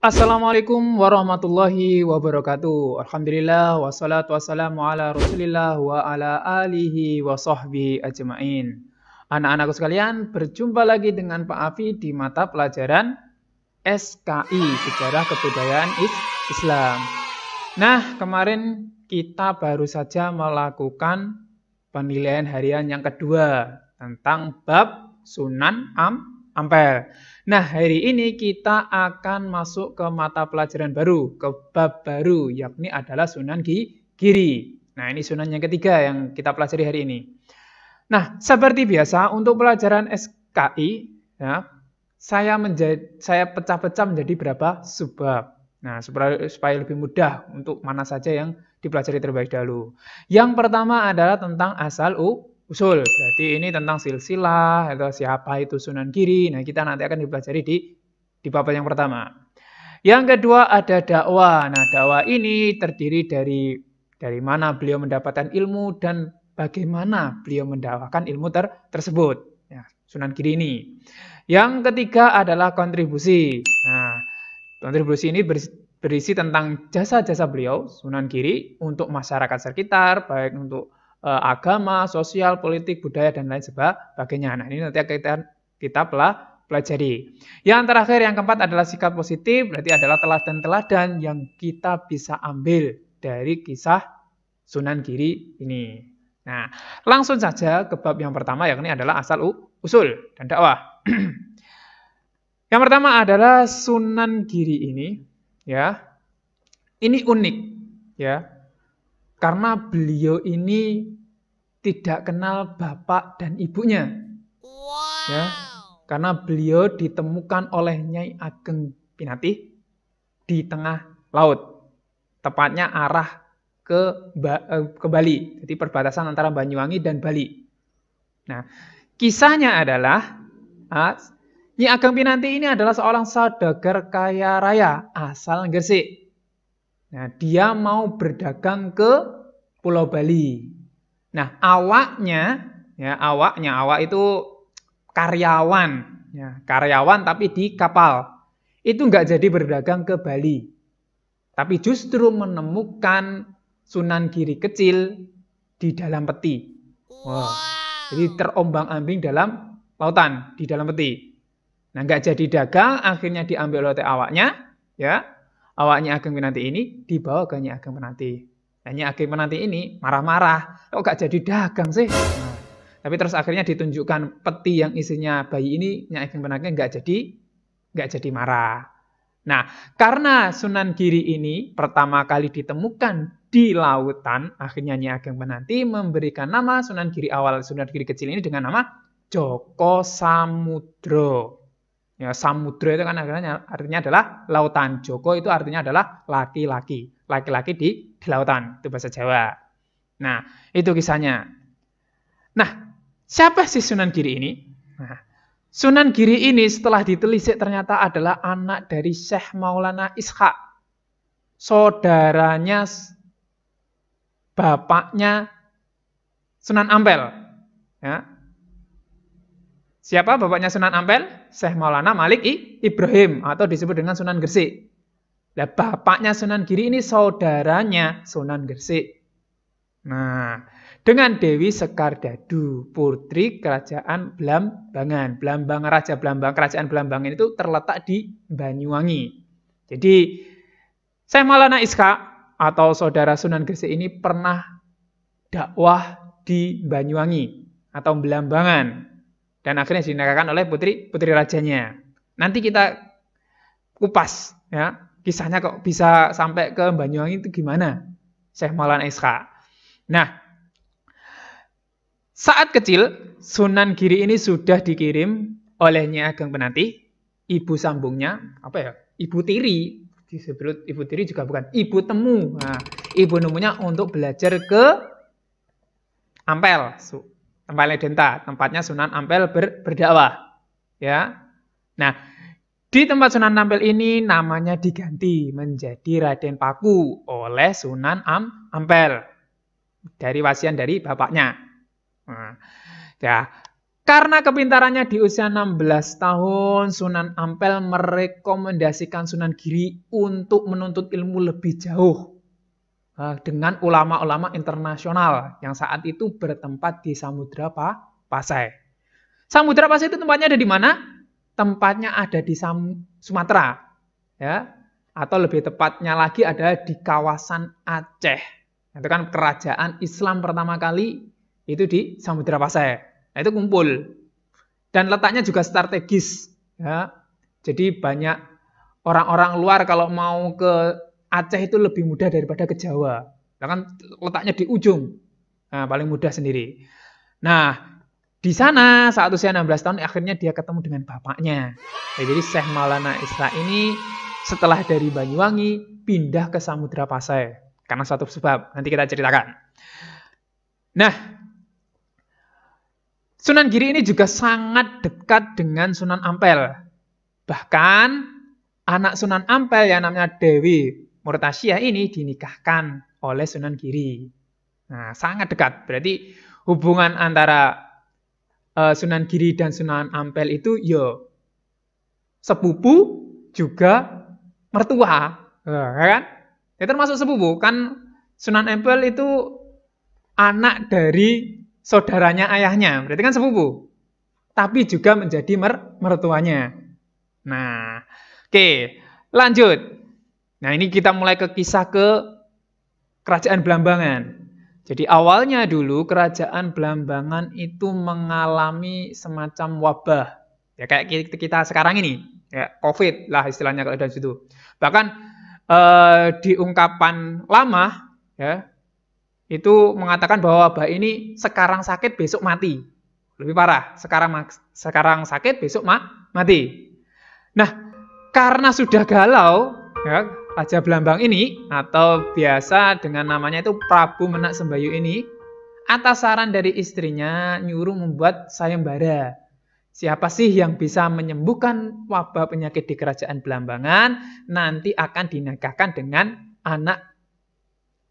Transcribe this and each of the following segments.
Assalamualaikum warahmatullahi wabarakatuh. Alhamdulillah wassalatu wassalamu ala Rasulillah wa ala alihi wa sahbihi ajmain. Anak-anakku sekalian, berjumpa lagi dengan Pak Afi di mata pelajaran SKI, Sejarah Kebudayaan Islam. Nah, kemarin kita baru saja melakukan penilaian harian yang kedua tentang bab Sunan Ampel. Nah, hari ini kita akan masuk ke mata pelajaran baru, ke bab baru, yakni adalah Sunan Giri. Nah, ini sunan yang ketiga yang kita pelajari hari ini. Nah, seperti biasa untuk pelajaran SKI, ya, saya pecah-pecah menjadi berapa subbab. Nah, supaya lebih mudah untuk mana saja yang dipelajari terlebih dahulu. Yang pertama adalah tentang asal usul. Berarti ini tentang silsilah atau siapa itu Sunan Giri. Nah, kita nanti akan dipelajari di bab yang pertama. Yang kedua ada dakwah. Nah, dakwah ini terdiri dari mana beliau mendapatkan ilmu dan bagaimana beliau mendakwakan ilmu tersebut. Ya, Sunan Giri ini. Yang ketiga adalah kontribusi. Nah, kontribusi ini berisi tentang jasa-jasa beliau, Sunan Giri, untuk masyarakat sekitar, baik untuk agama, sosial, politik, budaya, dan lain sebagainya. Nah, ini nanti kita pelajari. Yang terakhir, yang keempat adalah sikap positif, berarti adalah teladan-teladan yang kita bisa ambil dari kisah Sunan Giri ini. Nah, langsung saja ke bab yang pertama, yakni adalah asal usul dan dakwah. Yang pertama adalah Sunan Giri ini, ya, ini unik, ya. Karena beliau ini tidak kenal bapak dan ibunya. Wow. Ya, karena beliau ditemukan oleh Nyai Ageng Pinatih di tengah laut. Tepatnya arah ke Bali. Jadi perbatasan antara Banyuwangi dan Bali. Nah, kisahnya adalah Nyai Ageng Pinatih ini adalah seorang saudagar kaya raya asal Gresik. Nah, dia mau berdagang ke Pulau Bali. Nah, awak itu karyawan, ya, karyawan tapi di kapal. Itu nggak jadi berdagang ke Bali. Tapi justru menemukan Sunan Giri kecil di dalam peti. Wow. Jadi terombang-ambing dalam lautan, di dalam peti. Nah, nggak jadi dagang, akhirnya diambil oleh awaknya, ya. Awaknya Ageng Pinatih ini dibawa ke Nyai Ageng Pinatih. Nah, Nyai Ageng Pinatih ini marah-marah. Kok gak jadi dagang sih? Nah, tapi terus akhirnya ditunjukkan peti yang isinya bayi ini, Nyai Ageng Pinatih gak jadi marah. Nah, karena Sunan Giri ini pertama kali ditemukan di lautan, akhirnya Nyai Ageng Pinatih memberikan nama Sunan Giri awal, Sunan Giri kecil ini dengan nama Joko Samudro. Ya, samudra itu kan artinya adalah lautan. Joko itu artinya adalah laki-laki. Laki-laki di lautan. Itu bahasa Jawa. Nah, itu kisahnya. Nah, siapa sih Sunan Giri ini? Nah, Sunan Giri ini setelah ditelisik ternyata adalah anak dari Syekh Maulana Ishaq. Saudaranya bapaknya Sunan Ampel. Ya. Siapa bapaknya Sunan Ampel? Syekh Maulana Malik Ibrahim atau disebut dengan Sunan Gresik. Nah, bapaknya Sunan Giri ini saudaranya Sunan Gresik. Nah, dengan Dewi Sekardadu, putri kerajaan Blambangan. Raja Blambang, kerajaan Blambangan itu terletak di Banyuwangi. Jadi, Syekh Maulana Ishaq atau saudara Sunan Gresik ini pernah dakwah di Banyuwangi atau Blambangan. Dan akhirnya dinikahkan oleh putri rajanya. Nanti kita kupas, ya, kisahnya kok bisa sampai ke Banyuwangi itu gimana? Syekh Maulana Ishaq. Nah, saat kecil Sunan Giri ini sudah dikirim oleh Nyai Ageng Pinatih, ibu sambungnya, ibu tiri, disebut ibu tiri juga bukan, ibu temu. Nah, ibu nemunya untuk belajar ke Ampel. Tempatnya Denta, tempatnya Sunan Ampel berdakwah. Ya. Nah, di tempat Sunan Ampel ini namanya diganti menjadi Raden Paku oleh Sunan Ampel dari wasiat dari bapaknya. Nah, ya, Karena kepintarannya di usia 16 tahun, Sunan Ampel merekomendasikan Sunan Giri untuk menuntut ilmu lebih jauh dengan ulama-ulama internasional yang saat itu bertempat di Samudra Pasai. Samudra Pasai itu tempatnya ada di mana? Tempatnya ada di Sumatera, ya, atau lebih tepatnya lagi ada di kawasan Aceh. Itu kan kerajaan Islam pertama kali itu di Samudra Pasai. Nah, itu kumpul. Dan letaknya juga strategis. Ya. Jadi banyak orang-orang luar kalau mau ke Aceh itu lebih mudah daripada ke Jawa. Nah, kan letaknya di ujung. Nah, paling mudah sendiri. Nah, di sana saat usia 16 tahun akhirnya dia ketemu dengan bapaknya. Nah, jadi Syekh Maulana Ishaq ini setelah dari Banyuwangi pindah ke Samudra Pasai. Karena suatu sebab. Nanti kita ceritakan. Nah, Sunan Giri ini juga sangat dekat dengan Sunan Ampel. Bahkan anak Sunan Ampel yang namanya Dewi Murtasyiah ini dinikahkan oleh Sunan Giri. Nah, sangat dekat. Berarti hubungan antara Sunan Giri dan Sunan Ampel itu yo sepupu juga mertua, kan? Ya termasuk sepupu. Kan Sunan Ampel itu anak dari saudaranya ayahnya, berarti kan sepupu. Tapi juga menjadi mertuanya. Nah, oke, lanjut. Nah, ini kita mulai ke kisah ke Kerajaan Blambangan. Jadi awalnya dulu Kerajaan Blambangan itu mengalami semacam wabah. Ya kayak kita sekarang ini, ya COVID lah istilahnya kalau dari situ. Bahkan di ungkapan lama, ya, itu mengatakan bahwa wabah ini sekarang sakit besok mati. Lebih parah, sekarang sakit besok mati. Nah, karena sudah galau, ya, Raja Blambang ini atau biasa dengan namanya itu Prabu Menak Sembayu ini, atas saran dari istrinya nyuruh membuat sayembara. Siapa sih yang bisa menyembuhkan wabah penyakit di Kerajaan Blambangan nanti akan dinikahkan dengan anak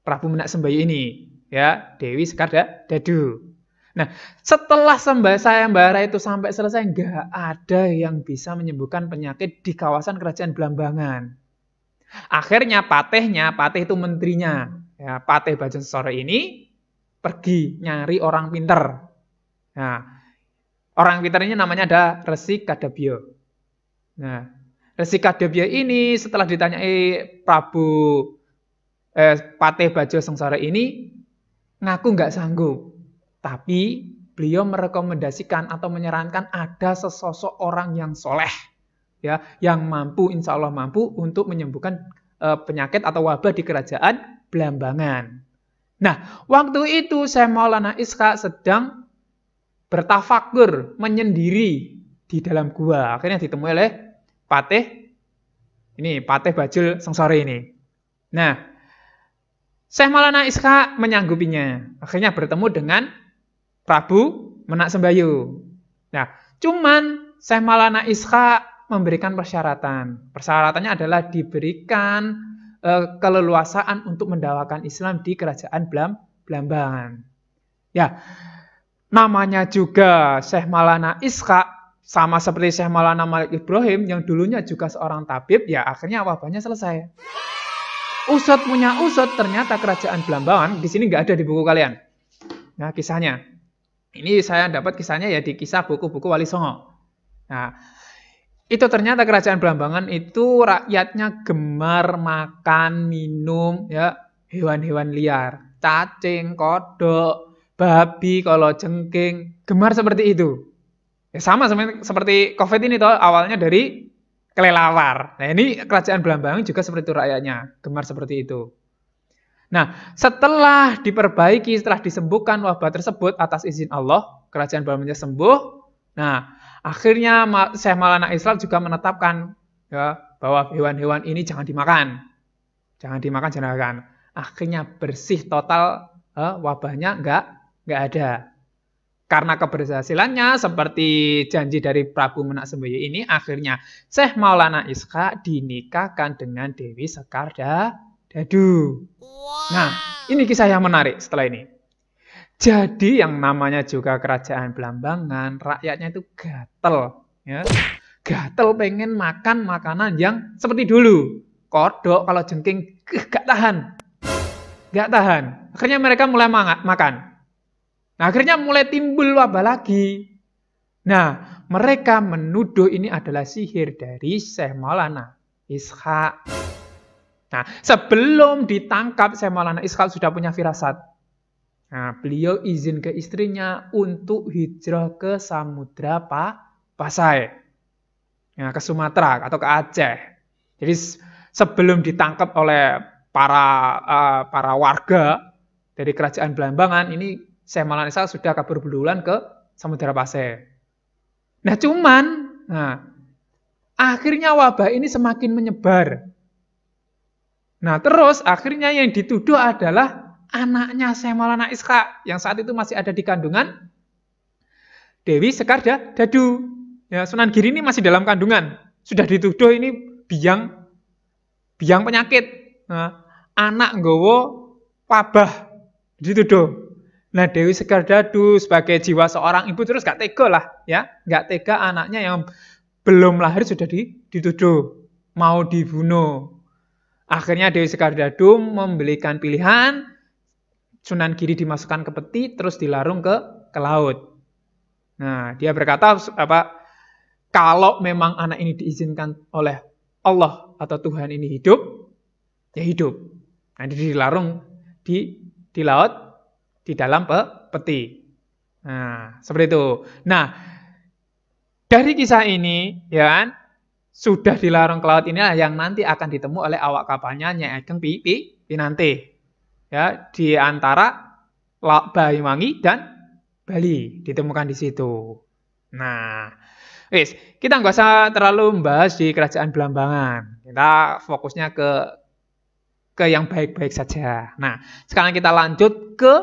Prabu Menak Sembayu ini. Ya, Dewi Sekar Dadu. Nah, setelah sayembara itu sampai selesai, nggak ada yang bisa menyembuhkan penyakit di kawasan Kerajaan Blambangan. Akhirnya Patih itu menterinya, ya, Patih Bajensoro ini pergi nyari orang pinter. Nah, orang pinter ini namanya ada Resi Kadabya. Nah, Resi Kadabya ini setelah ditanyai Patih Bajensoro ini ngaku nggak sanggup, tapi beliau merekomendasikan atau menyarankan ada sesosok orang yang soleh, ya, yang mampu, insya Allah mampu untuk menyembuhkan penyakit atau wabah di Kerajaan Blambangan. Nah, waktu itu Syekh Maulana Ishaq sedang bertafakur, menyendiri di dalam gua. Akhirnya ditemui oleh Patih Bajensoro ini. Nah, Syekh Maulana Ishaq menyanggupinya. Akhirnya bertemu dengan Prabu Menak Sembayu. Nah, cuman Syekh Maulana Ishaq memberikan persyaratan. Persyaratannya adalah diberikan keleluasaan untuk mendakwakan Islam di Kerajaan Blambangan. Ya, namanya juga Syekh Maulana Ishaq, sama seperti Syekh Maulana Malik Ibrahim yang dulunya juga seorang tabib, ya akhirnya wabahnya selesai. Usut punya usut, ternyata Kerajaan Blambangan di sini nggak ada di buku kalian. Nah, kisahnya. Ini saya dapat kisahnya ya di kisah buku-buku Wali Songo. Nah, itu ternyata Kerajaan Blambangan itu rakyatnya gemar makan, minum, ya, hewan-hewan liar. Cacing, kodok, babi, kalau jengking, gemar seperti itu. Ya, sama seperti COVID ini toh, awalnya dari kelelawar. Nah, ini Kerajaan Blambangan juga seperti itu rakyatnya, gemar seperti itu. Nah, setelah diperbaiki, setelah disembuhkan wabah tersebut atas izin Allah, Kerajaan Blambangan sembuh. Nah, akhirnya Syekh Maulana Ishaq juga menetapkan, ya, bahwa hewan-hewan ini jangan dimakan. Jangan dimakan. Akhirnya bersih total, wabahnya nggak ada. Karena keberhasilannya seperti janji dari Prabu Menak Sembayu ini, akhirnya Syekh Maulana Ishaq dinikahkan dengan Dewi Sekar Dadu. Nah, ini kisah yang menarik setelah ini. Jadi yang namanya juga kerajaan Blambangan, rakyatnya itu gatel, ya. Gatel pengen makan makanan yang seperti dulu. Kodok kalau jengking gak tahan. Gak tahan. Akhirnya mereka mulai makan. Nah, akhirnya mulai timbul wabah lagi. Nah, mereka menuduh ini adalah sihir dari Syekh Maulana Ishaq. Nah, sebelum ditangkap Syekh Maulana Ishaq sudah punya firasat. Nah, beliau izin ke istrinya untuk hijrah ke Samudra Pasai. Nah, ke Sumatera atau ke Aceh. Jadi sebelum ditangkap oleh para warga dari kerajaan Blambangan, ini Syekh Maulana Ishaq sudah kabur belulan ke Samudra Pasai. Nah, akhirnya wabah ini semakin menyebar. Nah, terus akhirnya yang dituduh adalah anaknya Syekh Maulana Ishaq yang saat itu masih ada di kandungan Dewi Sekar Dadu. Ya, Sunan Giri ini masih dalam kandungan. Sudah dituduh ini biang penyakit. Nah, anak nggawa wabah dituduh. Nah, Dewi Sekar Dadu sebagai jiwa seorang ibu terus gak tega lah, ya. Gak tega anaknya yang belum lahir sudah dituduh mau dibunuh. Akhirnya Dewi Sekar Dadu memberikan pilihan Sunan Giri dimasukkan ke peti terus dilarung ke laut. Nah, dia berkata kalau memang anak ini diizinkan oleh Allah atau Tuhan ini hidup, ya hidup. Nanti dilarung di laut di dalam peti. Nah, seperti itu. Nah, dari kisah ini, ya kan, sudah dilarung ke laut inilah yang nanti akan ditemu oleh awak kapalnya Nyai Ageng Pinante. Ya, di antara Banyuwangi dan Bali ditemukan di situ. Nah, kita nggak usah terlalu membahas di kerajaan Blambangan. Kita fokusnya ke yang baik-baik saja. Nah, sekarang kita lanjut ke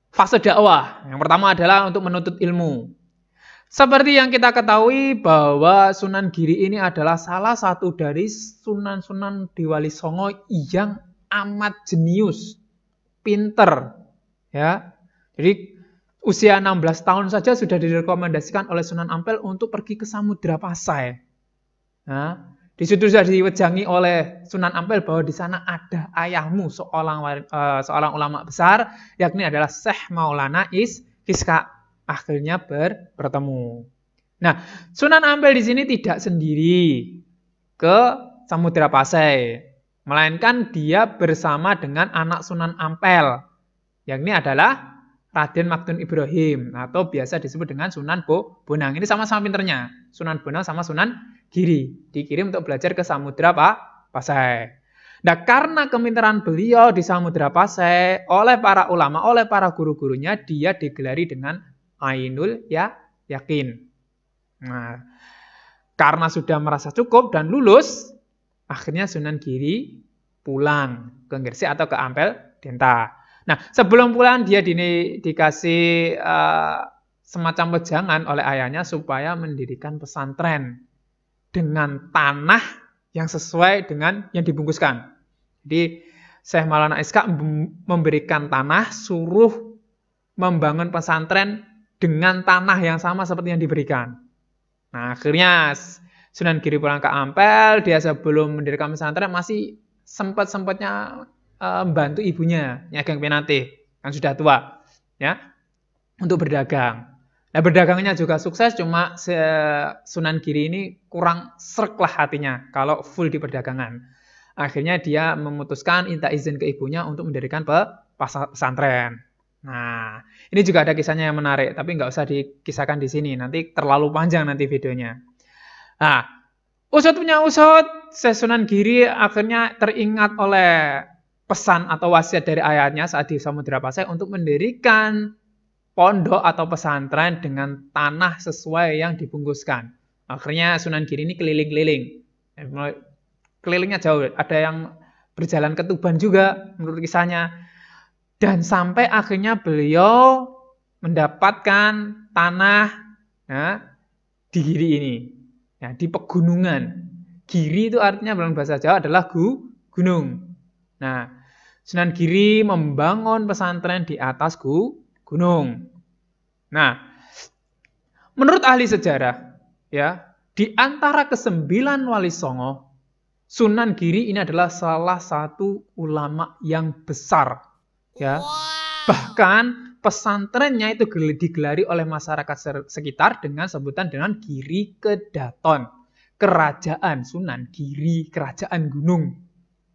fase dakwah. Yang pertama adalah untuk menuntut ilmu. Seperti yang kita ketahui bahwa Sunan Giri ini adalah salah satu dari sunan-sunan di Wali Songo yang amat jenius, pinter, ya. Jadi usia 16 tahun saja sudah direkomendasikan oleh Sunan Ampel untuk pergi ke Samudra Pasai. Nah, di situ sudah diwejangi oleh Sunan Ampel bahwa di sana ada ayahmu seorang ulama besar, yakni adalah Syekh Maulana Ishaq. Akhirnya bertemu. Nah, Sunan Ampel di sini tidak sendiri ke Samudra Pasai, melainkan dia bersama dengan anak Sunan Ampel, yakni adalah Raden Magdun Ibrahim atau biasa disebut dengan Sunan Bonang. Ini sama-sama pinternya. Sunan Bonang sama Sunan Giri dikirim untuk belajar ke Samudra Pasai. Nah, karena kepintaran beliau di Samudra Pasai oleh para ulama, oleh para guru-gurunya, dia digelari dengan Ainul Yakin. Nah, karena sudah merasa cukup dan lulus, akhirnya Sunan Giri pulang ke Gresik atau ke Ampel Denta. Nah, sebelum pulang dia dikasih semacam wejangan oleh ayahnya supaya mendirikan pesantren dengan tanah yang sesuai dengan yang dibungkuskan. Jadi Syekh Maulana Ishaq memberikan tanah, suruh membangun pesantren dengan tanah yang sama seperti yang diberikan. Nah, akhirnya Sunan Giri pulang ke Ampel, dia sebelum mendirikan pesantren masih sempat-sempatnya membantu ibunya, Nyai Ageng Pinante, yang sudah tua, ya, untuk berdagang. Nah, berdagangnya juga sukses, cuma Sunan Giri ini kurang srek lah hatinya kalau full di perdagangan. Akhirnya dia memutuskan minta izin ke ibunya untuk mendirikan pesantren. Nah, ini juga ada kisahnya yang menarik, tapi nggak usah dikisahkan di sini, nanti terlalu panjang nanti videonya. Nah, usut punya usut, Sunan Giri akhirnya teringat oleh pesan atau wasiat dari ayahnya saat di Samudra Pasai untuk mendirikan pondok atau pesantren dengan tanah sesuai yang dibungkuskan. Akhirnya Sunan Giri ini keliling-keliling. Kelilingnya jauh, ada yang berjalan ke Tuban juga menurut kisahnya. Dan sampai akhirnya beliau mendapatkan tanah di Giri ini. Ya, di pegunungan. Giri itu artinya dalam bahasa Jawa adalah gunung. Nah, Sunan Giri membangun pesantren di atas gunung. Nah, menurut ahli sejarah, ya, di antara ke-9 Wali Songo, Sunan Giri ini adalah salah satu ulama yang besar, ya. Bahkan pesantrennya itu digelari oleh masyarakat sekitar dengan sebutan dengan Giri Kedaton, kerajaan Sunan Giri, kerajaan gunung.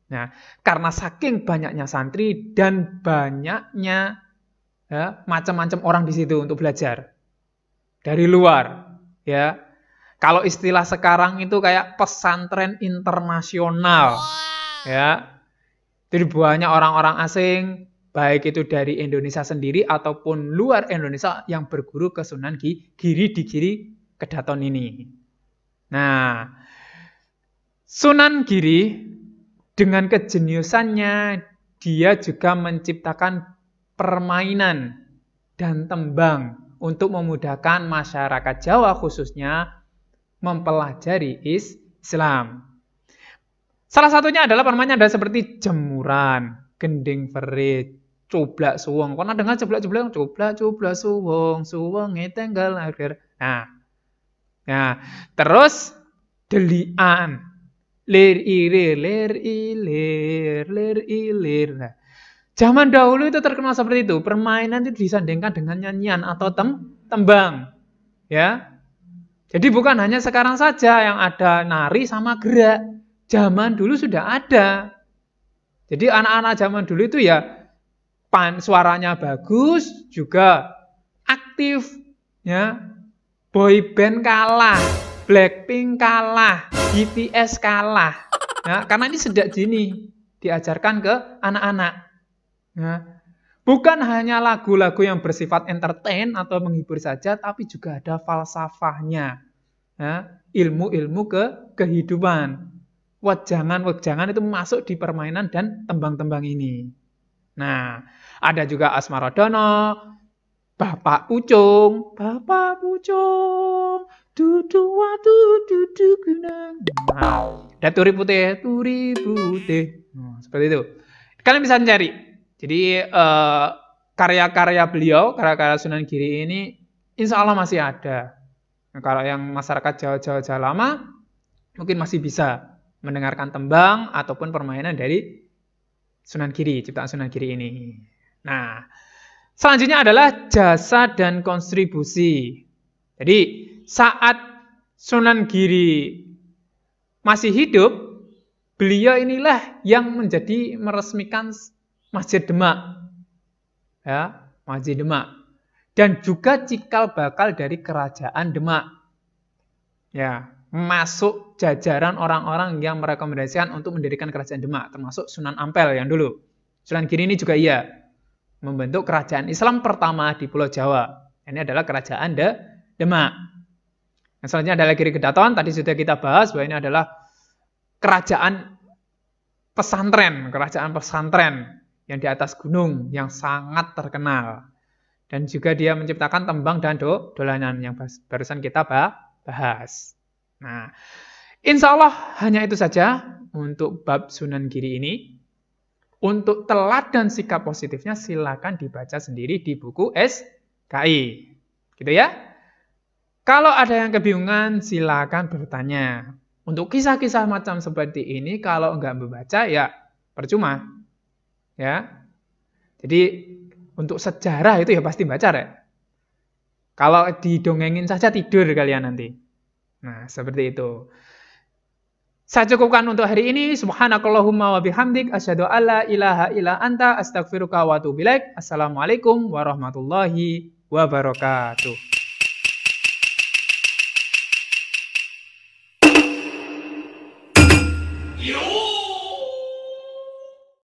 Nah, karena saking banyaknya santri dan banyaknya ya, macam-macam orang di situ untuk belajar dari luar, ya. Kalau istilah sekarang itu kayak pesantren internasional, ya. Jadi banyak orang-orang asing, baik itu dari Indonesia sendiri ataupun luar Indonesia yang berguru ke Sunan Giri di Giri Kedaton ini. Nah, Sunan Giri dengan kejeniusannya, dia juga menciptakan permainan dan tembang untuk memudahkan masyarakat Jawa khususnya mempelajari Islam. Salah satunya adalah permainan ada seperti jemuran, gending ferit, coblak suwung. Pernah dengar coblak-coblak? Coblak suwung, suwunge tenggal akhir. Nah, terus delian, lir ilir. Nah, zaman dahulu itu terkenal seperti itu. Permainan itu disandingkan dengan nyanyian atau tembang. Ya. Jadi bukan hanya sekarang saja yang ada nari sama gerak. Zaman dulu sudah ada. Jadi anak-anak zaman dulu itu ya suaranya bagus, juga aktif, ya. Boy band kalah, Blackpink kalah, BTS kalah. Ya, karena ini sejak dini diajarkan ke anak-anak. Ya. Bukan hanya lagu-lagu yang bersifat entertain atau menghibur saja, tapi juga ada falsafahnya. Ya, ilmu-ilmu kehidupan. Wejangan-wejangan itu masuk di permainan dan tembang-tembang ini. Nah, ada juga Asmarodono, Bapak Pucung, duduk gunung. Nah, ada turi putih. Nah, seperti itu. Kalian bisa mencari. Jadi karya-karya beliau, karya-karya Sunan Giri ini, insya Allah masih ada. Nah, kalau yang masyarakat Jawa lama, mungkin masih bisa mendengarkan tembang ataupun permainan dari Sunan Giri, ciptaan Sunan Giri ini. Nah, selanjutnya adalah jasa dan kontribusi. Jadi, saat Sunan Giri masih hidup, beliau inilah yang meresmikan Masjid Demak. Ya, Masjid Demak. Dan juga cikal bakal dari Kerajaan Demak. Ya, masuk jajaran orang-orang yang merekomendasikan untuk mendirikan Kerajaan Demak, termasuk Sunan Ampel yang dulu. Sunan Giri ini juga membentuk kerajaan Islam pertama di Pulau Jawa. Ini adalah Kerajaan Demak. Yang selanjutnya adalah Giri Kedaton. Tadi sudah kita bahas bahwa ini adalah kerajaan pesantren yang di atas gunung yang sangat terkenal. Dan juga dia menciptakan tembang dan dolanan yang barusan kita bahas. Nah, insya Allah hanya itu saja untuk bab Sunan Giri ini. Untuk teladan sikap positifnya silakan dibaca sendiri di buku SKI. Gitu ya. Kalau ada yang kebingungan silakan bertanya. Untuk kisah-kisah macam seperti ini kalau enggak membaca ya percuma. Ya. Jadi untuk sejarah itu ya pasti baca ya. Kalau didongengin saja tidur kalian nanti. Nah, seperti itu. Saya cukupkan untuk hari ini. Subhanakallahumma wa bihamdik asyhadu alla ilaha illa anta astaghfiruka wa atubu ilaik. Assalamualaikum warahmatullahi wabarakatuh.